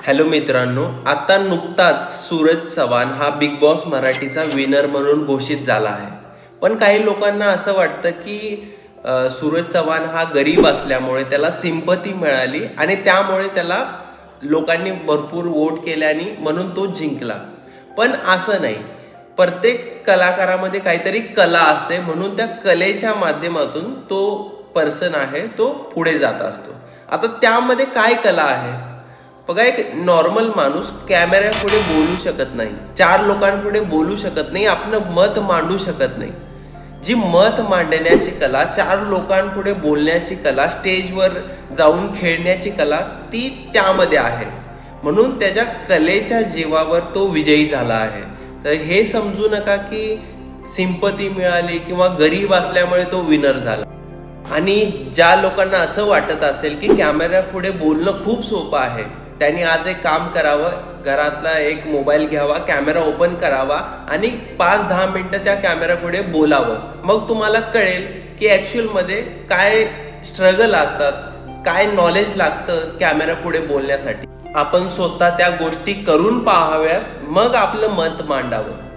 Hello मित्रांनो, आता नुकताच सूरज चव्हाण हा बिग बॉस मराठीचा विनर म्हणून घोषित झाला आहे. पण काही लोकांना असं वाटतं की सूरज चव्हाण हा गरीब असल्यामुळे त्याला सिंपती मिळाली आणि त्यामुळे त्याला लोकांनी भरपूर वोट केले आणि म्हणून तो जिंकला. पण असं नाही. प्रत्येक कलाकारामध्ये काहीतरी कला असते, म्हणून त्या कलेच्या माध्यमातून तो पर्सन आहे तो पुढे जात असतो. आता त्यामध्ये काय कला आहे? बघा, एक नॉर्मल माणूस कॅमेऱ्यापुढे बोलू शकत नाही, चार लोकांपुढे बोलू शकत नाही, आपलं मत मांडू शकत नाही. जी मत मांडण्याची कला, चार लोकांपुढे बोलण्याची कला, स्टेजवर जाऊन खेळण्याची कला, ती त्यामध्ये आहे. म्हणून त्याच्या कलेच्या जीवावर तो विजयी झाला आहे. तर हे समजू नका की सिंपती मिळाली किंवा गरीब असल्यामुळे तो विनर झाला. आणि ज्या लोकांना असं वाटत असेल की कॅमेऱ्यापुढे बोलणं खूप सोपं आहे, त्यांनी आज एक काम करावं, घरातला एक मोबाईल घ्यावा, कॅमेरा ओपन करावा आणि 5-10 मिनटं त्या कॅमेऱ्यापुढे बोलावं. मग तुम्हाला कळेल की ॲक्च्युअलमध्ये काय स्ट्रगल असतात, काय नॉलेज लागतं कॅमेऱ्यापुढे बोलण्यासाठी. आपण स्वतः त्या गोष्टी करून पाहाव्यात, मग आपलं मत मांडावं.